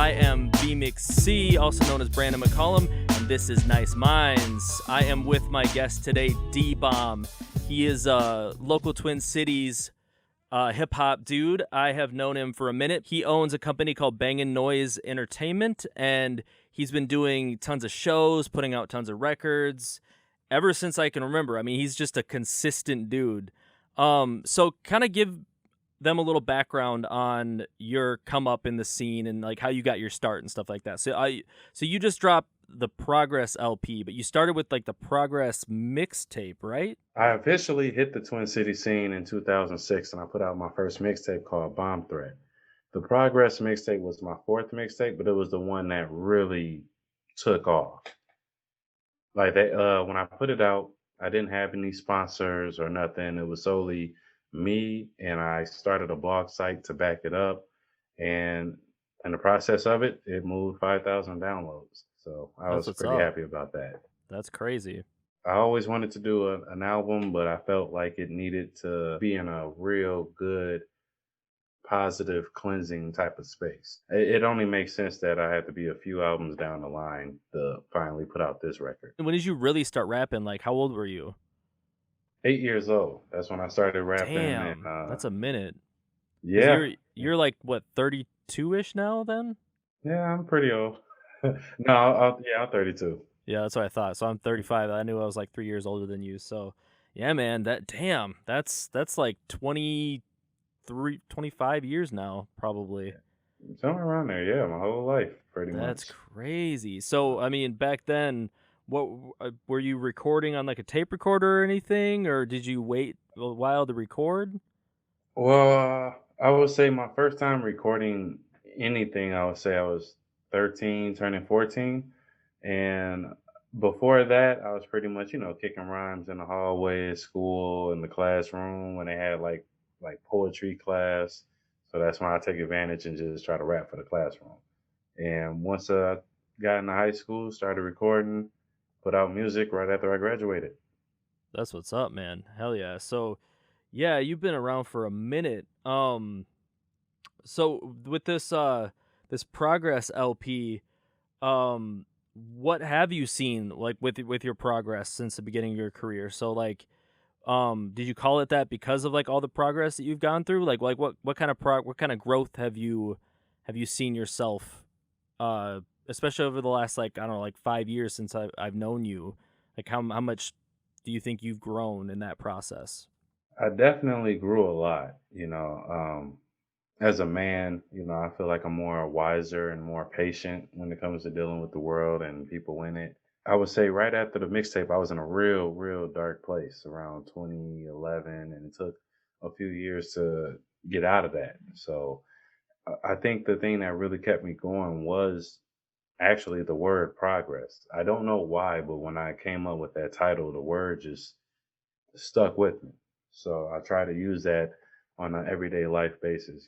I am emcee, also known as Brandon McCollum, and this is Nice Minds. I am with my guest today, Dee Bomb. He is a local Twin Cities hip-hop dude. I have known him for a minute. He owns a company called Bangin Noize Entertainment, and he's been doing tons of shows, putting out tons of records ever since I can remember. I mean, he's just a consistent dude. So kind of give them a little background on your come up in the scene and like how you got your start and stuff like that. So you just dropped the Progress LP, but you started with like the Progress mixtape, right? I officially hit the Twin City scene in 2006 and I put out my first mixtape called Bomb Threat. The Progress mixtape was my fourth mixtape, but it was the one that really took off. Like when I put it out, I didn't have any sponsors or nothing. It was solely me, and I started a blog site to back it up. And in the process of it, it moved 5,000 downloads. So I That's was what's pretty up. happy about that. That's crazy. I always wanted to do an album, but I felt like it needed to be in a real good, positive, cleansing type of space. It only makes sense that I had to be a few albums down the line to finally put out this record. When did you really start rapping? Like, how old were you? 8 years old. That's when I started rapping, and Damn, that's a minute. Because yeah, you're like what, 32-ish now then? yeah, I'm pretty old. No, yeah, I'm 32. Yeah, that's what I thought. So I'm 35. I knew I was like 3 years older than you. So yeah, man, that's like 23, 25 years now, probably. Somewhere around there, yeah, my whole life, pretty That's much. crazy. So I mean, back then, what were you recording on like a tape recorder or anything, or did you wait a while to record? Well, I would say my first time recording anything, I would say I was 13, turning 14. And before that, I was pretty much, kicking rhymes in the hallway at school, in the classroom when they had like poetry class. So that's when I take advantage and just try to rap for the classroom. And once I got into high school, started recording, put out music right after I graduated. That's what's up, man. Hell yeah. So yeah, you've been around for a minute. So with this Progress LP, what have you seen like with your progress since the beginning of your career? So like did you call it that because of like all the progress that you've gone through? Like what kind of what kind of growth have you seen yourself especially over the last like I don't know like 5 years since I've known you? Like how much do you think you've grown in that process? I definitely grew a lot, as a man, I feel like I'm more wiser and more patient when it comes to dealing with the world and people in it. I would say right after the mixtape, I was in a real, real dark place around 2011, and it took a few years to get out of that. So I think the thing that really kept me going was actually the word progress. I don't know why, but when I came up with that title, the word just stuck with me. So I try to use that on an everyday life basis.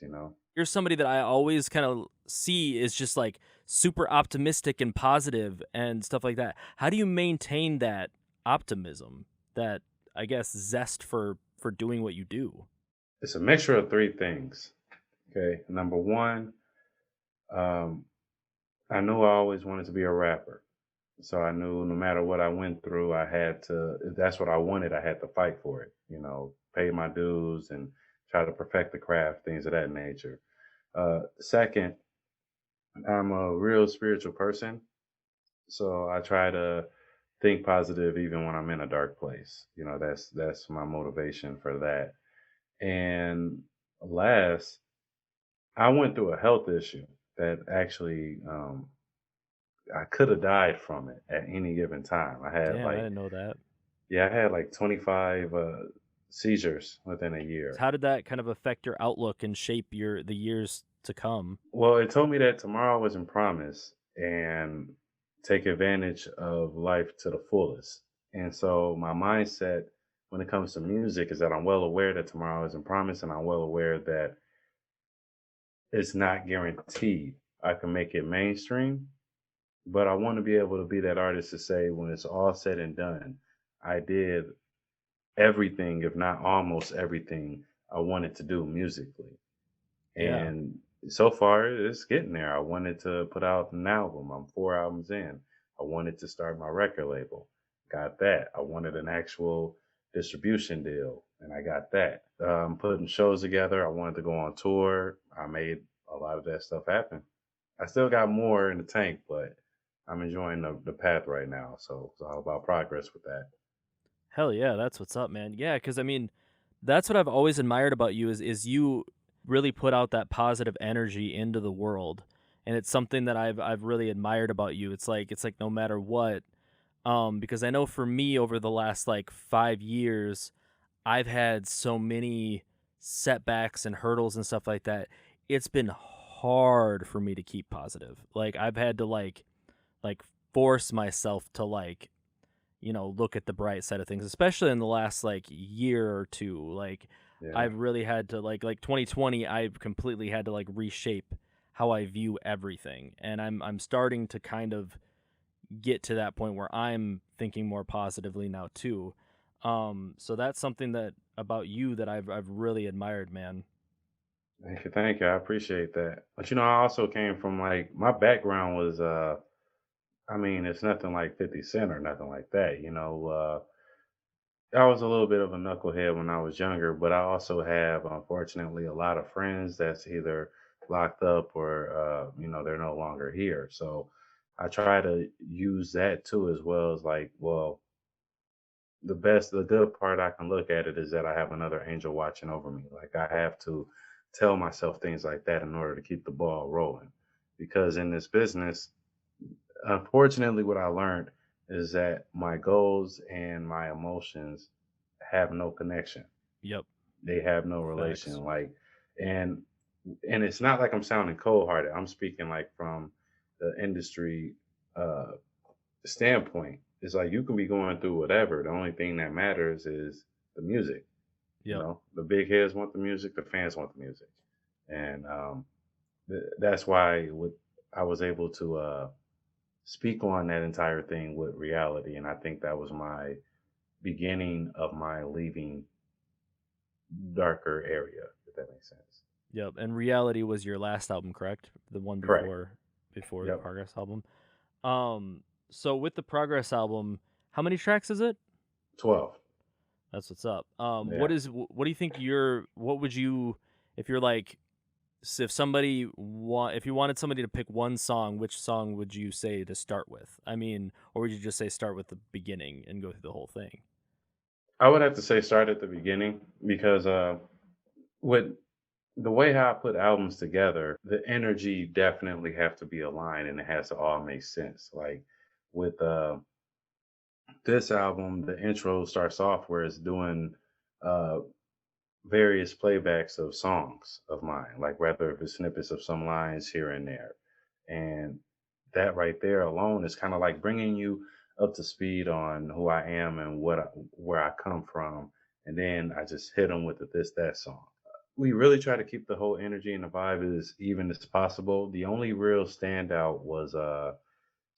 You're somebody that I always kind of see is just like super optimistic and positive and stuff like that. How do you maintain that optimism, that I guess zest for doing what you do? It's a mixture of three things. Okay. Number one, um, I knew I always wanted to be a rapper. So I knew no matter what I went through, I had to, if that's what I wanted, I had to fight for it, pay my dues and try to perfect the craft, things of that nature. Second, I'm a real spiritual person. So I try to think positive even when I'm in a dark place. That's my motivation for that. And last, I went through a health issue that actually I could have died from it at any given time. Damn, I didn't know that. I had like 25 seizures within a So year. how did that kind of affect your outlook and shape the years to come? Well, it told me that tomorrow wasn't promised and take advantage of life to the fullest. And so my mindset when it comes to music is that I'm well aware that tomorrow isn't promised, and I'm well aware that it's not guaranteed I can make it mainstream. But I want to be able to be that artist to say, when it's all said and done, I did everything, if not almost everything, I wanted to do musically. Yeah. And So far, it's getting there. I wanted to put out an album. I'm 4 albums in. I wanted to start my record label. Got that. I wanted an actual distribution deal, and I got that. Putting shows together. I wanted to go on tour. I made a lot of that stuff happen. I still got more in the tank, but I'm enjoying the path right now. So it's all about progress with that. Hell yeah, that's what's up, man. Yeah, because I mean, that's what I've always admired about you is you really put out that positive energy into the world, and it's something that I've really admired about you. It's like no matter what, because I know for me over the last like 5 years, I've had so many setbacks and hurdles and stuff like that. It's been hard for me to keep positive. Like I've had to like force myself to look at the bright side of things, especially in the last like year or two. Like Yeah. I've really had to like 2020, I've completely had to like reshape how I view everything. And I'm starting to kind of get to that point where I'm thinking more positively now too. So that's something that about you that I've really admired, man. Thank you. Thank you. I appreciate that. But I also came from like my background was I mean, it's nothing like 50 Cent or nothing like that. I was a little bit of a knucklehead when I was younger, but I also have, unfortunately, a lot of friends that's either locked up or, they're no longer here. So I try to use that too, as well as like, well, the good part I can look at it is that I have another angel watching over me. Like I have to tell myself things like that in order to keep the ball rolling. Because in this business, unfortunately, what I learned is that my goals and my emotions have no connection. Yep. They have no relation. Facts. And and it's not like I'm sounding cold hearted. I'm speaking like from the industry uh, standpoint. It's like you can be going through whatever. The only thing that matters is the music. Yep. The big heads want the music. The fans want the music, and that's why I was able to speak on that entire thing with reality. And I think that was my beginning of my leaving darker area, if that makes sense. Yep. And Reality was your last album, correct? The one Correct. before the Yep. Progress album. So with the Progress album, how many tracks is it? 12. That's what's up. Yeah. What do you think what would you if you're like if if you wanted somebody to pick one song, which song would you say to start with? I mean, or would you just say start with the beginning and go through the whole thing? I would have to say start at the beginning because with the way how I put albums together, the energy definitely have to be aligned and it has to all make sense. Like with this album, the intro starts off where it's doing uh, various playbacks of songs of mine, like whether if it's snippets of some lines here and there. And that right there alone is kind of like bringing you up to speed on who I am and where I come from. And then I just hit them with the this, that song. We really try to keep the whole energy and the vibe as even as possible. The only real standout was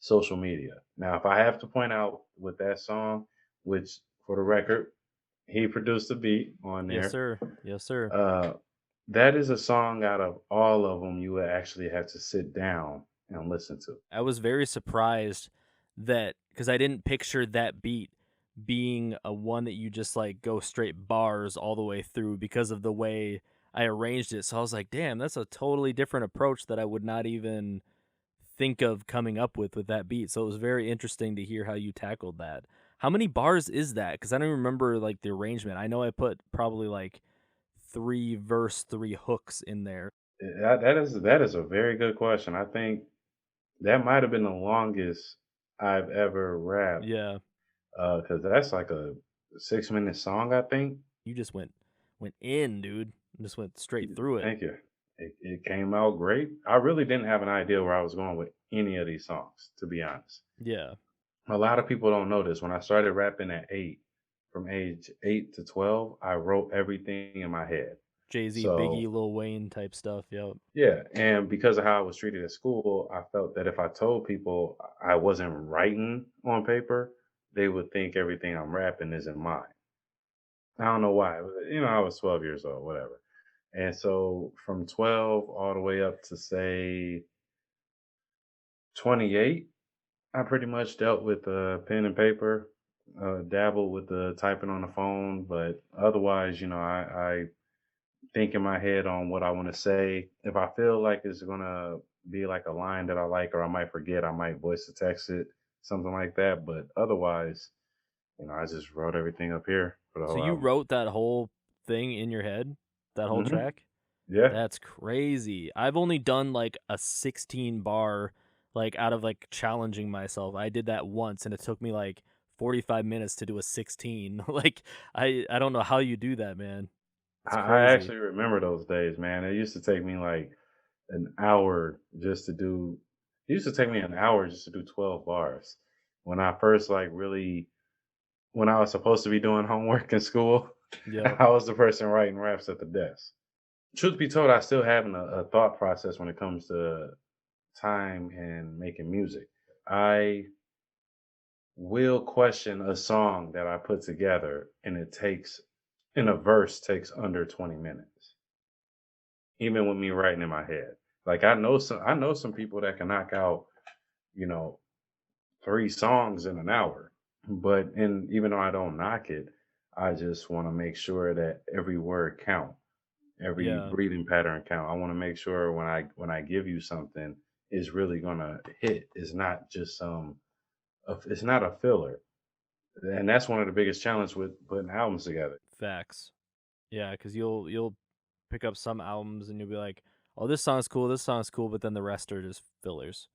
social media. Now, if I have to point out with that song, which for the record, he produced the beat on Yes, there. sir. Yes, sir. Uh, that is a song out of all of them you would actually have to sit down and listen to. I was very surprised that because I didn't picture that beat being a one that you just like go straight bars all the way through because of the way I arranged it. So I was like, damn, that's a totally different approach that I would not even think of coming up with that beat. So it was very interesting to hear how you tackled that. How many bars is that? Because I don't remember like the arrangement. I know I put probably like three verse, three hooks in there. That is a very good question. I think that might have been the longest I've ever rapped Yeah, because that's like a 6 minute song, I think. you just went in, dude. Just went straight through it. Thank you. It came out great. I really didn't have an idea where I was going with any of these songs, to be honest. Yeah, A lot of people don't know this. When I started rapping at 8, from age 8 to 12, I wrote everything in my head. Jay Z, So, Biggie, Lil Wayne type stuff. Yep. yeah. And because of how I was treated at school, I felt that if I told people I wasn't writing on paper, they would think everything I'm rapping isn't mine. I don't know why. I was 12 years old, whatever. And so from 12 all the way up to say 28, I pretty much dealt with pen and paper, dabbled with the typing on the phone, but otherwise, I think in my head on what I want to say. If I feel like it's gonna be like a line that I like, or I might forget, I might voice to text it, something like that. But otherwise, I just wrote everything up here for the So whole you album. wrote that whole thing in your head? That whole Hmm. track? Yeah. That's crazy. I've only done like a 16 bar, like out of like challenging myself. I did that once and it took me like 45 minutes to do a 16. Like I don't know how you do that, man. It's I crazy. actually remember those days, man. It used to take me like an hour just to do. It used to take me an hour just to do 12 bars. When I first like really, when I was supposed to be doing homework in school, Yep. I was the person writing raps at the desk. Truth be told, I still have a thought process when it comes to time and making music. I will question a song that I put together and it takes in a verse takes under 20 minutes. Even with me writing in my head. Like I know some people that can knock out, you know, 3 songs in an hour. But and even though I don't knock it, I just want to make sure that every word count, every Yeah. breathing pattern count. I want to make sure when I give you something, it's really gonna hit. It's not just it's not a filler. And that's one of the biggest challenges with putting albums together. Facts. Yeah, cuz you'll pick up some albums and you'll be like, "Oh, this song's cool," but then the rest are just fillers.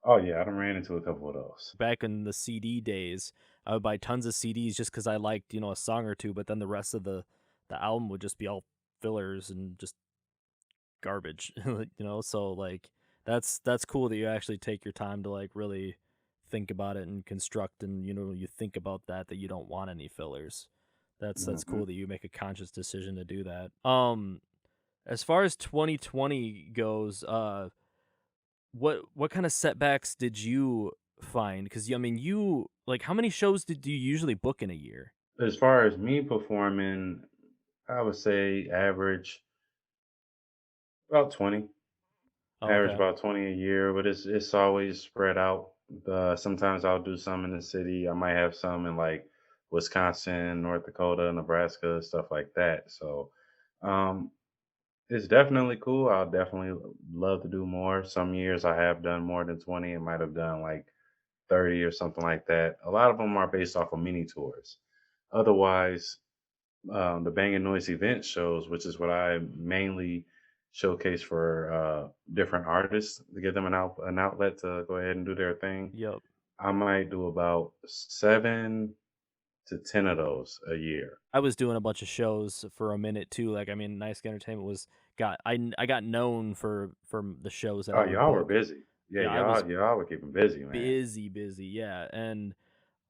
Oh yeah, I done ran into a couple of those. Back in the CD days, I would buy tons of CDs just because I liked, a song or two, but then the rest of the album would just be all fillers and just garbage, So like that's cool that you actually take your time to like really think about it and construct and you think about that you don't want any fillers. That's Hmm. cool that you make a conscious decision to do that. As far as 2020 goes, what kind of setbacks did you find? Because I mean, you like how many shows did you usually book in a year? As far as me performing, I would say about 20. Oh, Average okay. about 20 a year, but it's always spread out. Sometimes I'll do some in the city. I might have some in like Wisconsin, North Dakota, Nebraska, stuff like that. So um, it's definitely cool. I'll definitely love to do more. Some years I have done more than 20. I might have done like 30 or something like that. A lot of them are based off of mini tours. Otherwise, the Bangin Noise event shows, which is what I mainly showcase for different artists to give them an outlet to go ahead and do their thing. Yep. I might do about 7 to 10 of those a year. I was doing a bunch of shows for a minute too. Like, I mean, Nice Entertainment was I got known for the shows that Oh, I would y'all were book. busy. Yeah, Yeah, I was y'all were keeping busy, man. busy, yeah, and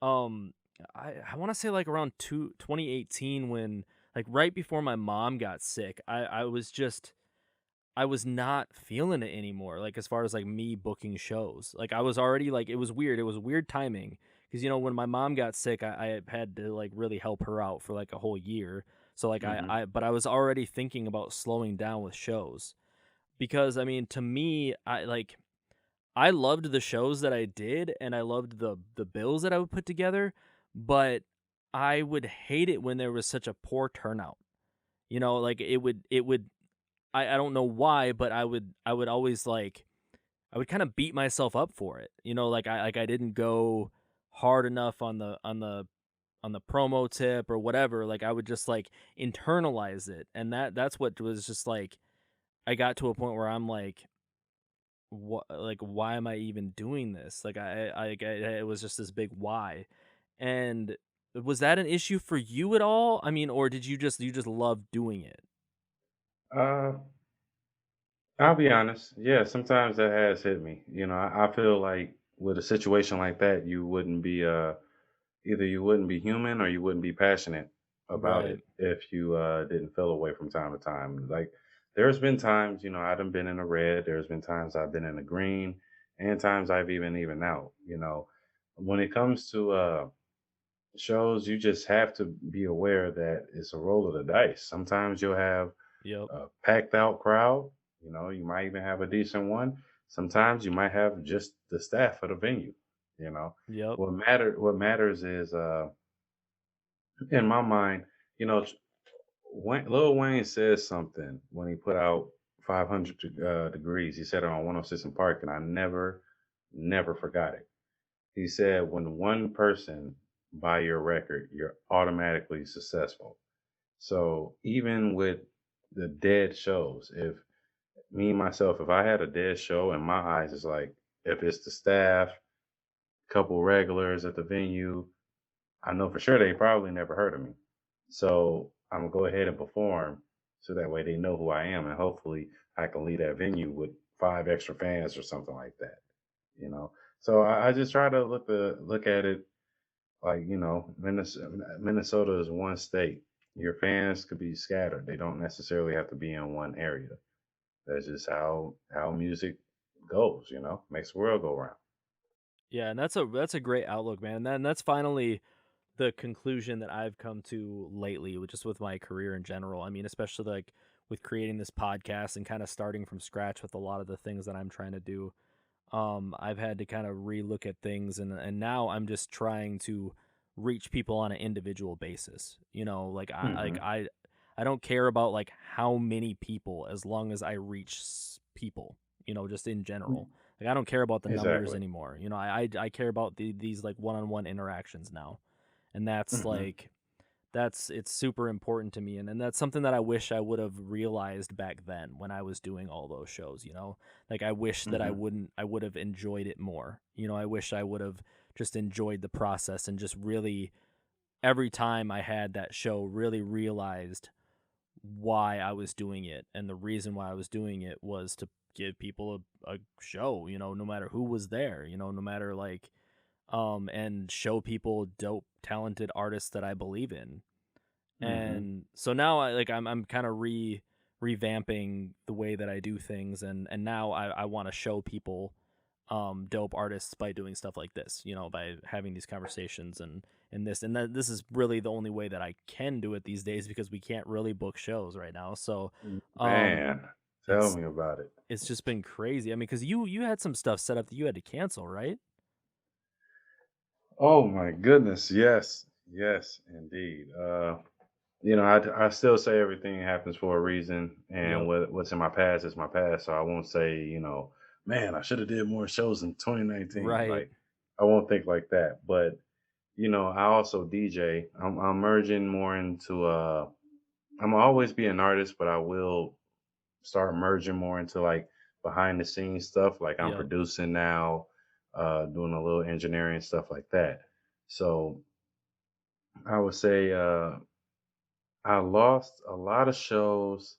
um, I want to say like around 2018 when like right before my mom got sick, I was not feeling it anymore. Like as far as like me booking shows, like I was already like it was weird. It was weird timing because when my mom got sick, I had to like really help her out for like a whole year. So like Hmm. but I was already thinking about slowing down with shows because I mean to me I loved the shows that I did and I loved the bills that I would put together, but I would hate it when there was such a poor turnout. Like it would I don't know why, but I would always like I would kind of beat myself up for it. Like I didn't go hard enough on the promo tip or whatever. Like I would just like internalize it. And that's what was just like I got to a point where I'm what like why am I even doing this? Like it was just this big why. And was that an issue for you at all? I mean, or did you just love doing it? Uh, I'll be honest. Yeah, sometimes that has hit me. I feel like with a situation like that, you wouldn't be either you wouldn't be human or you wouldn't be passionate about Right. it if you didn't feel away from time to time. Like there's been times, I done been in the red, there's been times I've been in the green, and times I've even out. When it comes to shows, you just have to be aware that it's a roll of the dice. Sometimes you'll have Yep. a packed out crowd. You know, you might even have a decent one. Sometimes you might have just the staff of the venue. You know, Yep. what matters is in my mind, you know, Lil Wayne says something when he put out 500 Degrees. He said it on 106 in Park, and I never forgot it. He said, when one person buy your record, you're automatically successful. So even with the dead shows, if me myself, if I had a dead show in my eyes, it's like if it's the staff, couple regulars at the venue, I know for sure they probably never heard of me. So I'm gonna go ahead and perform so that way they know who I am, and hopefully I can leave that venue with five extra fans or something like that. You know. So I just try to look at it like, you know, Minnesota is one state. Your fans could be scattered. They don't necessarily have to be in one area. That's just how music goes. You know, makes the world go round. Yeah, and that's a great outlook, man. And that's finally the conclusion that I've come to lately, just with my career in general. I mean, especially like with creating this podcast and kind of starting from scratch with a lot of the things that I'm trying to do. I've had to kind of relook at things, and now I'm just trying to reach people on an individual basis. You know, like Hmm. I don't care about like how many people as long as I reach people. You know, just in general. Like I don't care about the numbers Exactly. anymore. You know, I care about these like one-on-one interactions now, and that's Hmm. like it's super important to me, and that's something that I wish I would have realized back then when I was doing all those shows, you know? Like I wish that Hmm. I would have enjoyed it more. You know, I wish I would have just enjoyed the process and just really every time I had that show really realized why I was doing it, and the reason why I was doing it was to give people a show, you know, no matter who was there, you know, no matter like and show people dope talented artists that I believe in. Hmm. And so now I'm kind of revamping the way that I do things, and now I want to show people dope artists by doing stuff like this, you know, by having these conversations and that this is really the only way that I can do it these days because we can't really book shows right now. So um Man, tell it's me about it. it's just been crazy. I mean, cuz you had some stuff set up that you had to cancel, right? Oh my goodness, yes, yes, indeed. You know, I still say everything happens for a reason, and Yep. what's in my past is my past. So I won't say, you know, man, I should have did more shows in 2019. Right. Like, I won't think like that. But you know, I also DJ. I'm merging more into. I'm always be an artist, but I will start merging more into like behind the scenes stuff. Like I'm Yep. producing now, doing a little engineering stuff like that. So I would say I lost a lot of shows,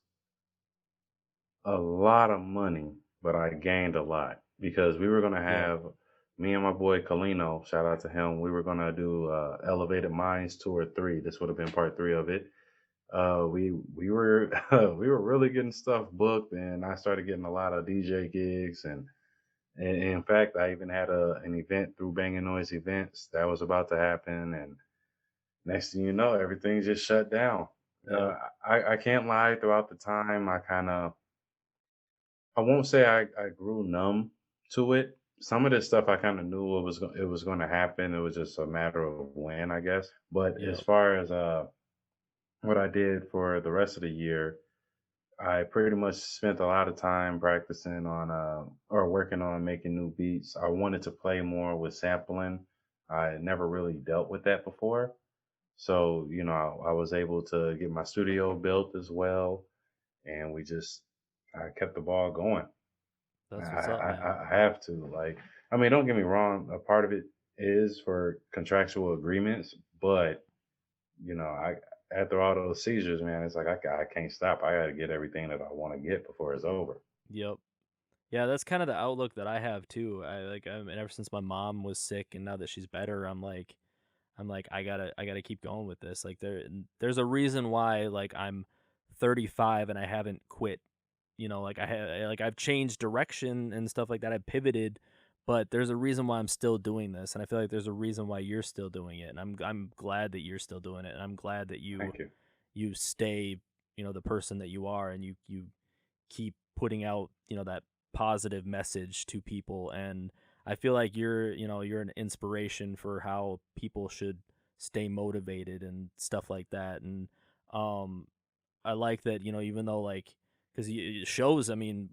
a lot of money, but I gained a lot because we were gonna Yep. have me and my boy Kalino, shout out to him. We were gonna do Elevated Minds Tour 3. This would have been part 3 of it. We were we were really getting stuff booked, and I started getting a lot of DJ gigs, and in fact, I even had an event through Bangin Noise Events that was about to happen, and next thing you know, everything just shut down. Uh, Yep. I can't lie. Throughout the time, I won't say I grew numb to it. Some of this stuff I kind of knew it was going to happen. It was just a matter of when, I guess. But as Yep. far as what I did for the rest of the year, I pretty much spent a lot of time practicing on or working on making new beats. I wanted to play more with sampling. I never really dealt with that before. So, you know, I was able to get my studio built as well, and I kept the ball going. That's what's up, man. I have to like, I mean, don't get me wrong. A part of it is for contractual agreements, but you know, I after all those seizures, man, it's like I can't stop. I got to get everything that I want to get before it's over. Yep. Yeah, that's kind of the outlook that I have too. And ever since my mom was sick and now that she's better, I'm like I got to keep going with this. Like there's a reason why like I'm 35 and I haven't quit. You know, like I've changed direction and stuff like that. I pivoted, but there's a reason why I'm still doing this, and I feel like there's a reason why you're still doing it. And I'm glad that you're still doing it, and I'm glad that Thank you. you stay the person that you are, and you keep putting out, that positive message to people. And I feel like you're an inspiration for how people should stay motivated and stuff like that. And um I like that, even though, like, because it shows, I mean,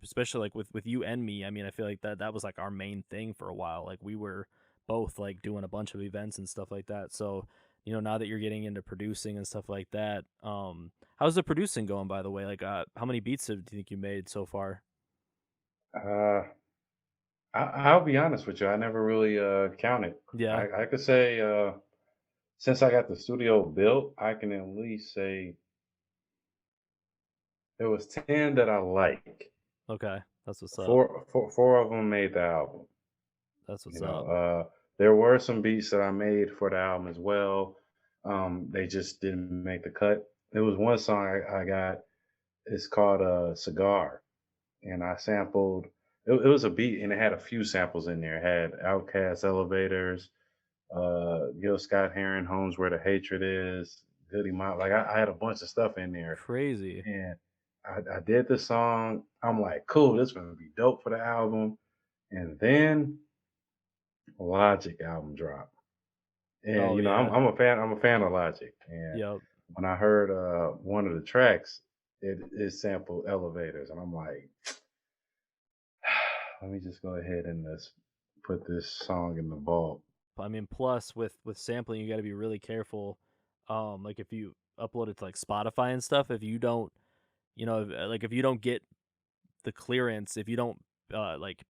especially like with you and me, I mean, I feel like that was like our main thing for a while. Like, we were both like doing a bunch of events and stuff like that. So, now that you're getting into producing and stuff like that, how's the producing going, by the way? Like, how many beats do you think you made so far? Uh, I'll be honest with you. I never really counted. Yeah. I could say since I got the studio built, I can at least say there was 10 that I like. Okay. That's what's up. Four of them made the album. That's You what's know, up. there were some beats that I made for the album as well. They just didn't make the cut. There was one song I got. It's called "Cigar," and I sampled. It was a beat, and it had a few samples in there. It had Outkast, Elevators, Gil Scott Heron, Homes Where the Hatred Is, Goody Mob. Like I had a bunch of stuff in there, Crazy. and I did the song. I'm like, cool, this gonna be dope for the album. And then Logic album drop. And Oh yeah. I'm a fan. I'm a fan of Logic. And Yep. when I heard one of the tracks, it sampled Elevators, and I'm like, let me just go ahead and just put this song in the vault. I mean, plus with sampling, you got to be really careful. Like, if you upload it to like Spotify and stuff, if you don't, like, if you don't get the clearance, if you don't like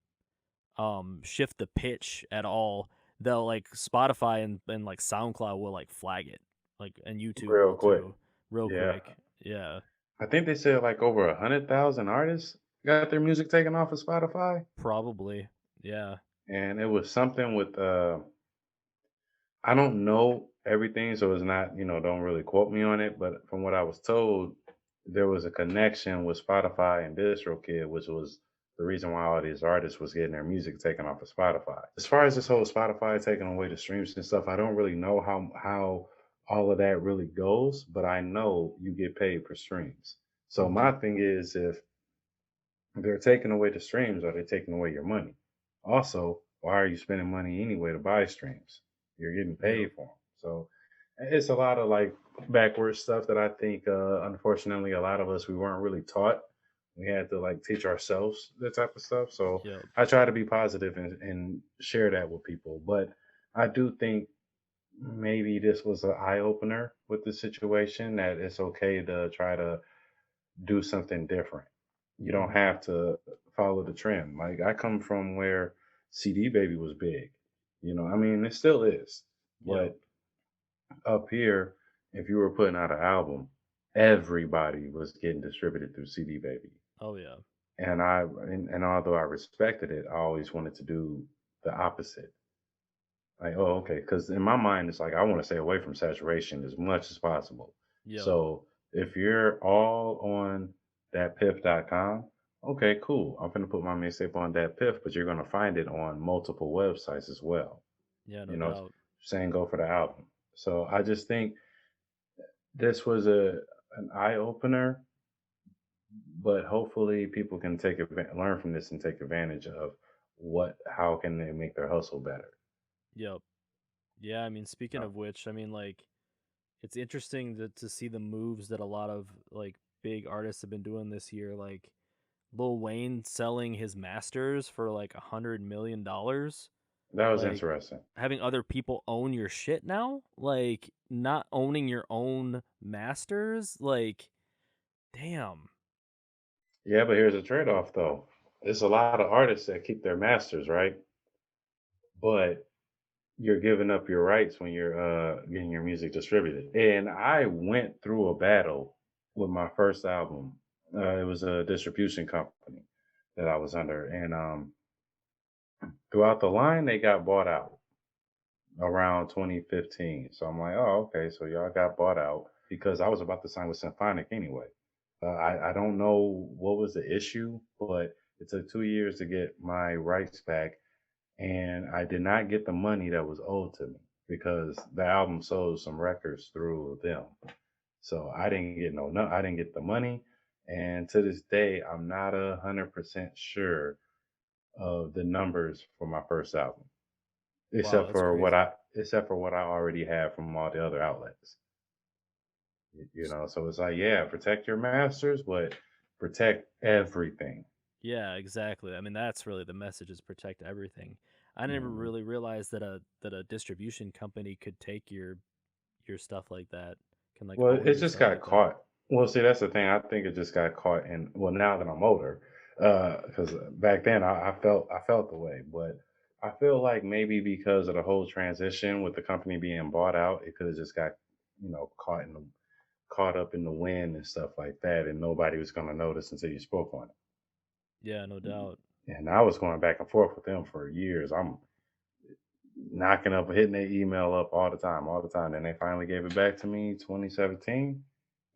shift the pitch at all, they'll, like, Spotify and like SoundCloud will like flag it, like, and YouTube Real will quick. too, real Yeah. quick. Yeah, I think they said like over 100,000 artists got their music taken off of Spotify. probably. Yeah. And it was something with I don't know everything, so it's not, don't really quote me on it, but from what I was told, there was a connection with Spotify and DistroKid, which was the reason why all these artists was getting their music taken off of Spotify. As far as this whole Spotify taking away the streams and stuff, I don't really know how all of that really goes, but I know you get paid per streams. So Hmm. my thing is, if they're taking away the streams, are they taking away your money? Also, why are you spending money anyway to buy streams? You're getting Yep. paid for them. So it's a lot of like backwards stuff that I think, unfortunately, a lot of us we weren't really taught. We had to like teach ourselves that type of stuff. So Yep. I try to be positive and share that with people. But I do think maybe this was an eye opener with the situation that it's okay to try to do something different. You don't Hmm. have to follow the trend. Like I come from where CD Baby was big. I mean, it still is. Yep. But up here, if you were putting out an album, everybody was getting distributed through CD Baby. Oh yeah. And although I respected it, I always wanted to do the opposite. Like, oh, okay, because in my mind, it's like I want to stay away from saturation as much as possible. Yep. So if you're all on thatpiff.com, okay, cool. I'm gonna put my mixtape on that piff, but you're gonna find it on multiple websites as well. Yeah, no You know, doubt. saying go for the album. So I just think this was an eye opener, but hopefully people can learn from this and take advantage of how can they make their hustle better. Yep. Yeah, I mean, speaking of which, I mean, like, it's interesting to see the moves that a lot of like big artists have been doing this year. Like Lil Wayne selling his masters for like $100 million. That was Like, interesting. having other people own your shit now. Like, not owning your own masters. Like, damn. Yeah, but here's a trade-off though. There's a lot of artists that keep their masters, right? But you're giving up your rights when you're getting your music distributed. And I went through a battle with my first album. It was a distribution company that I was under, and throughout the line they got bought out around 2015. So I'm like, oh, okay, so y'all got bought out because I was about to sign with Symphonic anyway. I don't know what was the issue, but it took 2 years to get my rights back, and I did not get the money that was owed to me because the album sold some records through them. So I didn't get no, I didn't get the money, and to this day, I'm not 100% sure of the numbers for my first album, Wow, that's crazy. except for what I already have from all the other outlets. So it's like, yeah, protect your masters, but protect everything. Yeah, exactly. I mean, that's really the message is protect everything. I never Mhm. really realized that a distribution company could take your stuff like that, can like Well, own it your just stuff got like that. caught. Well, see, that's the thing. I think it just got caught in. Well, now that I'm older, because back then I felt the way, but I feel like maybe because of the whole transition with the company being bought out, it could have just got caught up in the wind and stuff like that, and nobody was going to notice until you spoke on Yeah, no it. doubt. And I was going back and forth with them for years. I'm knocking up, hitting their email up all the time, all the time. Then they finally gave it back to me 2017.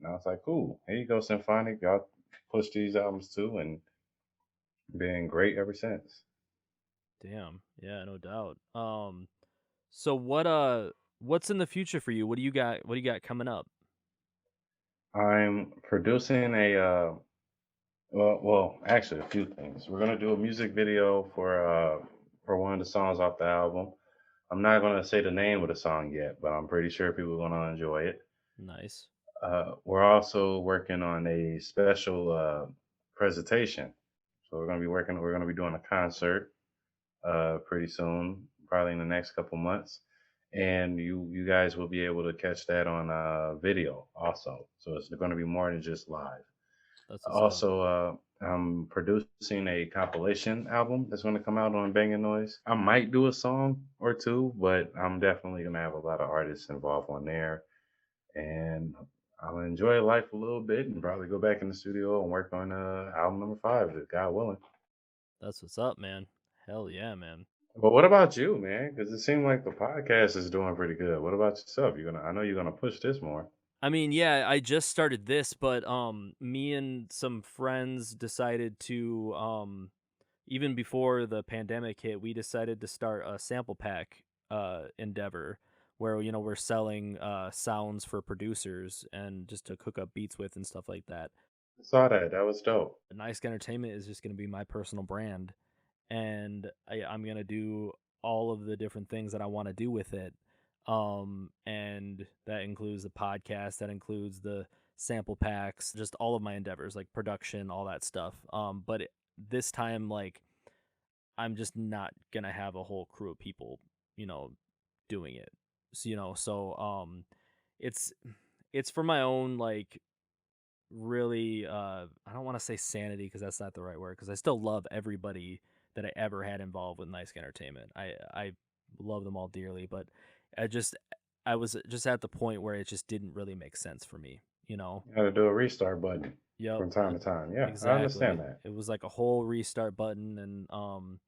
And I was like, cool, here you go, Symphonic. Y'all push these albums too, and been great ever since. Damn. Yeah, no doubt. So what's in the future for you? What do you got coming up? I'm producing well, actually, a few things. We're gonna do a music video for one of the songs off the album. I'm not gonna say the name of the song yet, but I'm pretty sure people are gonna enjoy it. Nice. We're also working on a special presentation. So we're gonna be doing a concert pretty soon, probably in the next couple months, and you guys will be able to catch that on video also. So it's going to be more than just live. That's what's up. Also, I'm producing a compilation album that's going to come out on Bangin Noise. I might do a song or two, but I'm definitely going to have a lot of artists involved on there, and I'll enjoy life a little bit and probably go back in the studio and work on album number 5, if God willing. That's what's up, man. Hell yeah, man. But what about you, man? Because it seemed like the podcast is doing pretty good. What about yourself? I know you're gonna push this more. I mean, yeah, I just started this, but me and some friends decided to even before the pandemic hit, we decided to start a sample pack endeavor where we're selling sounds for producers and just to cook up beats with and stuff like that. I saw that. That was dope. Nice Entertainment is just going to be my personal brand, and I'm going to do all of the different things that I want to do with it. And that includes the podcast, that includes the sample packs, just all of my endeavors, like production, all that stuff. This time, like, I'm just not gonna have a whole crew of people, you know, doing it. So it's it's for my own like really I don't want to say sanity because that's not the right word because I still love everybody that I ever had involved with Nice Entertainment. I love them all dearly, but I just I was just at the point where it just didn't really make sense for me, you know. You gotta do a restart button Yep, from time to time. Yeah, I understand exactly. that. It was like a whole restart button and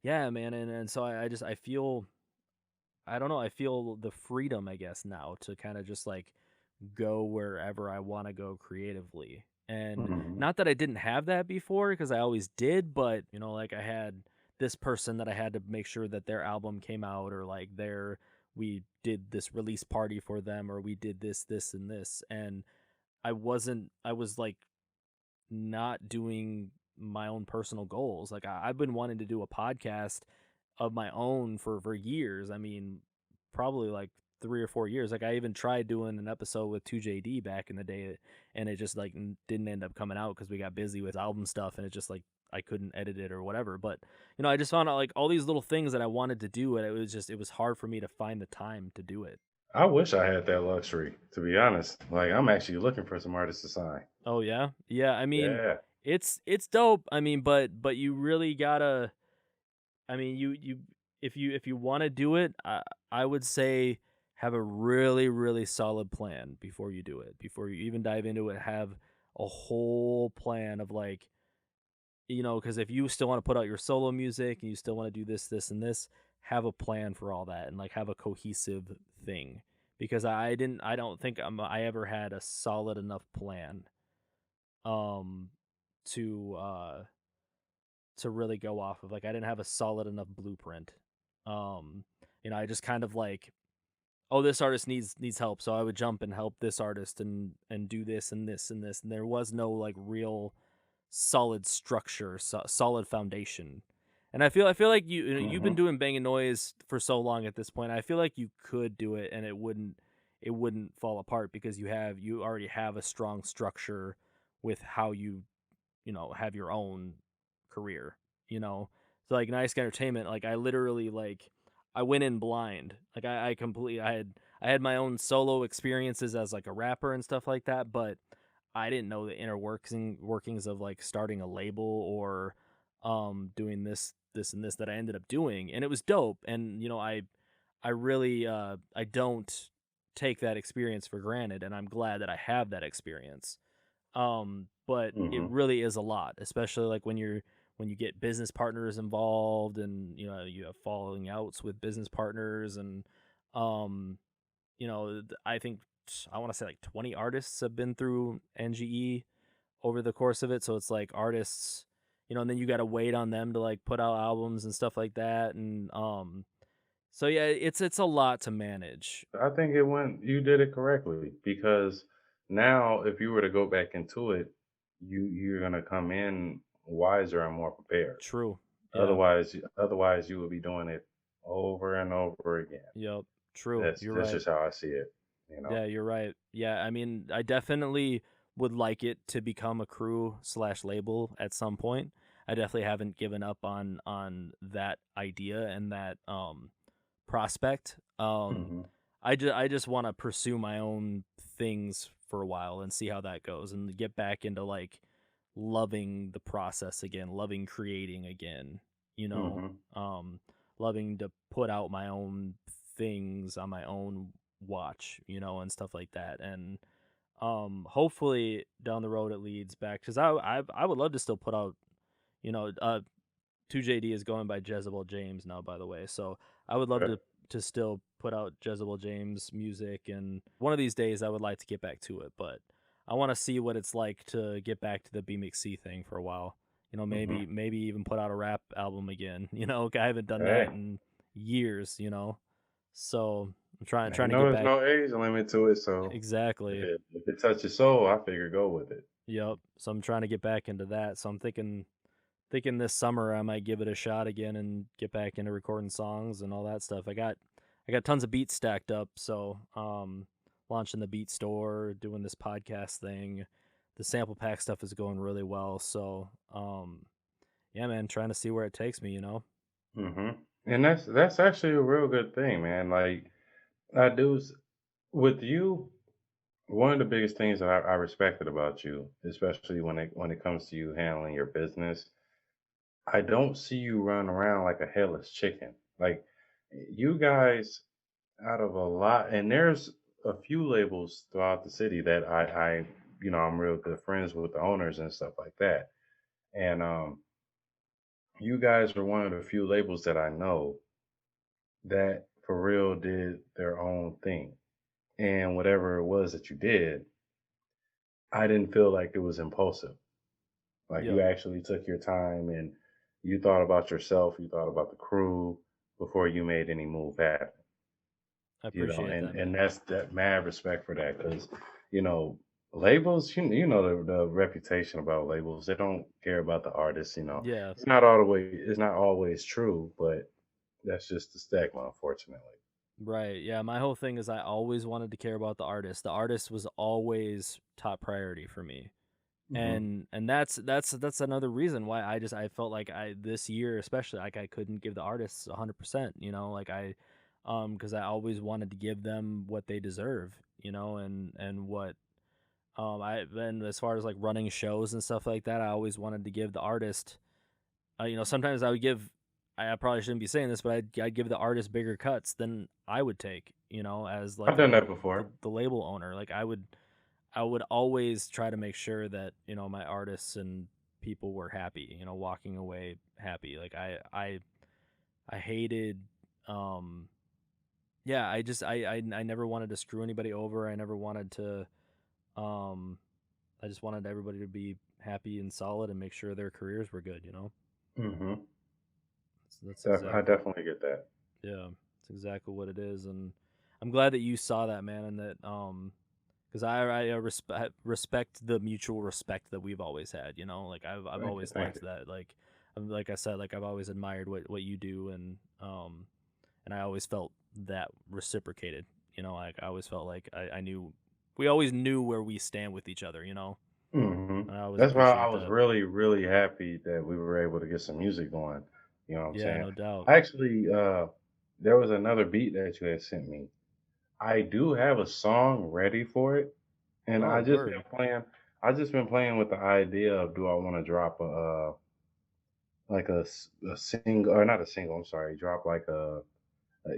yeah, man, and so I just I feel I don't know, I feel the freedom I guess now to kind of just like go wherever I want to go creatively. And Hmm. not that I didn't have that before because I always did, but like I had this person that I had to make sure that their album came out or like we did this release party for them or we did this and this and I was like not doing my own personal goals. Like I've been wanting to do a podcast of my own for years. I mean, probably like 3 or 4 years. Like I even tried doing an episode with 2JD back in the day, and it just like didn't end up coming out because we got busy with album stuff, and it just like I couldn't edit it or whatever. But I just found out like all these little things that I wanted to do, and it was hard for me to find the time to do it. I wish I had that luxury, to be honest. Like, I'm actually looking for some artists to sign. Oh yeah, yeah. I mean, Yeah, it's dope. I mean, but you really gotta. I mean, you if you want to do it, I would say have a really solid plan before you do it. Before you even dive into it, have a whole plan of like, because if you still want to put out your solo music and you still want to do this and this, have a plan for all that and like have a cohesive thing. Because I don't think I ever had a solid enough plan um to really go off of. Like I didn't have a solid enough blueprint. Um, I just kind of like oh, this artist needs help, so I would jump and help this artist and do this and this and this, and there was no like real solid structure, solid foundation. And I feel like you've been Hmm. doing Bangin Noise for so long at this point. I feel like you could do it and it wouldn't fall apart because you already have a strong structure with how you have your own career, you know. So like Nice Entertainment, like I literally like I went in blind. Like I completely I had my own solo experiences as like a rapper and stuff like that, but I didn't know the inner workings of like starting a label or doing this and this that I ended up doing, and it was dope. And I really I don't take that experience for granted, and I'm glad that I have that experience. But it Hmm. really is a lot, especially like when you get business partners involved, and you have falling outs with business partners, and um I think I want to say like 20 artists have been through NGE over the course of it. So it's like artists, and then you got to wait on them to like put out albums and stuff like that. And so yeah, it's a lot to manage. I think you did it correctly because now if you were to go back into it, you're gonna come in wiser and more prepared. True. Yeah. Otherwise you would be doing it over and over again. Yep. True. That's You're that's right. just how I see it. You know. Yeah, you're right. Yeah, I mean, I definitely would like it to become a crew slash label at some point. I definitely haven't given up on that idea and that prospect. Hmm. I just want to pursue my own things for a while and see how that goes and get back into like loving the process again, loving creating again, you know, Hmm. um, loving to put out my own things on my own watch, and stuff like that. And hopefully down the road it leads back because I would love to still put out, you know, 2JD is going by Jezebel James now, by the way. So I would love Okay. to still put out Jezebel James music, and one of these days I would like to get back to it. But I want to see what it's like to get back to the emcee thing for a while. Hmm. Maybe even put out a rap album again. I haven't done that Hey, in years. So I'm trying ain't to get there's back. no age limit to it. So if Exactly. it touches soul, I figure go with it. Yep. So I'm trying to get back into that. So I'm thinking this summer I might give it a shot again and get back into recording songs and all that stuff. I got tons of beats stacked up, so launching the beat store, doing this podcast thing. The sample pack stuff is going really well, so yeah, man, trying to see where it takes me. Hmm. And that's actually a real good thing, man. Like I do with you. One of the biggest things that I respected about you, especially when it comes to you handling your business, I don't see you run around like a headless chicken. Like you guys, out of a lot, and there's a few labels throughout the city that I'm real good friends with the owners and stuff like that. And you guys are one of the few labels that I know that for real did their own thing. And whatever it was that you did, I didn't feel like it was impulsive. Like you Yep, actually took your time and you thought about yourself, you thought about the crew before you made any move happen. I And appreciate that, and man. that's that mad respect for that because you know labels, you know the reputation about labels. They don't care about the artists. Yeah, It's not always true, but that's just the stigma, unfortunately. right. Yeah, my whole thing is I always wanted to care about the artist. The artist was always top priority for me. Hmm. And that's another reason why I felt like I this year especially like I couldn't give the artists 100%, like because I always wanted to give them what they deserve, and what I then as far as like running shows and stuff like that, I always wanted to give the artist, sometimes I would give, I probably shouldn't be saying this, but I'd give the artist bigger cuts than I would take, as I've like done that the before. the label owner. Like I would always try to make sure that my artists and people were happy, walking away happy. Like I hated, um, yeah, I never wanted to screw anybody over. I never wanted to, um, I just wanted everybody to be happy and solid and make sure their careers were good. Hmm. That's I exactly, definitely get that. yeah, it's exactly what it is. And I'm glad that you saw that, man, and that because I respect the mutual respect that we've always had. You know, like I've Thank you, always thank liked you. that. Like I said, like I've always admired what you do, and I always felt that reciprocated. You know, like I always felt like I knew we always knew where we stand with each other. You know, and I always That's why I appreciate was that. really, really happy that we were able to get some music going. You know what I'm Yeah, saying? no doubt. Actually, there was another beat that you had sent me. I do have a song ready for it, and Oh, I just been word. playing. I just been playing with the idea of do I want to drop like a single or not a single? I'm sorry, drop like a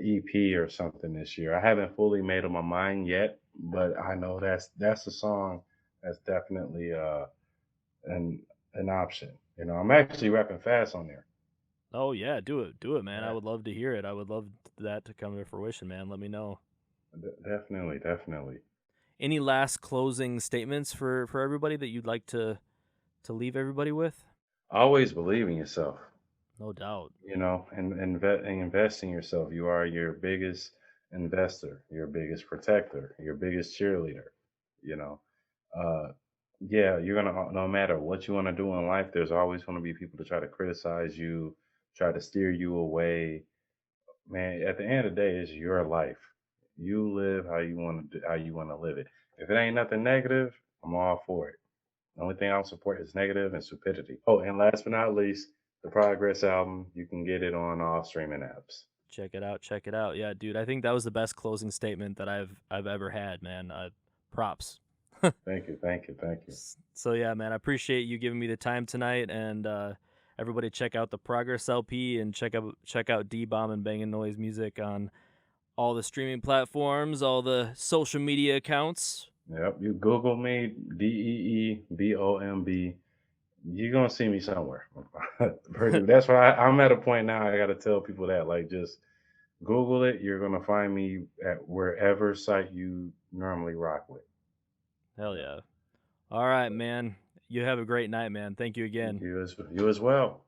EP or something this year. I haven't fully made up my mind yet, but I know that's a song that's definitely an an option. You know, I'm actually rapping fast on there. Oh yeah, do it, man. I Yeah, would love to hear it. I would love that to come to fruition, man. Let me know. definitely, definitely. Any last closing statements for everybody that you'd like to leave everybody with? Always believe in yourself. No doubt. You know, and invest in yourself. You are your biggest investor, your biggest protector, your biggest cheerleader. You know, uh, yeah, you're gonna no matter what you want to do in life, there's always going to be people to try to criticize you, try to steer you away. Man, at the end of the day, it's your life. You live how you want to how you want to live it. If it ain't nothing negative, I'm all for it. The only thing I don't support is negative and stupidity. Oh, and last but not least, the Progress album. You can get it on all streaming apps. Check it out. Check it out. Yeah, dude. I think that was the best closing statement that I've ever had, man. Props. Thank you, thank you, thank you. So yeah, man. I appreciate you giving me the time tonight, and everybody check out the Progress LP and check out Dee Bomb and Bangin Noize music on all the streaming platforms, all the social media accounts. Yep, you Google me, DeeBomb. You're gonna see me somewhere. That's why I'm at a point now. I got to tell people that, like, just Google it. You're gonna find me at wherever site you normally rock with. Hell yeah. All right, man. You have a great night, man. Thank you again. You as well.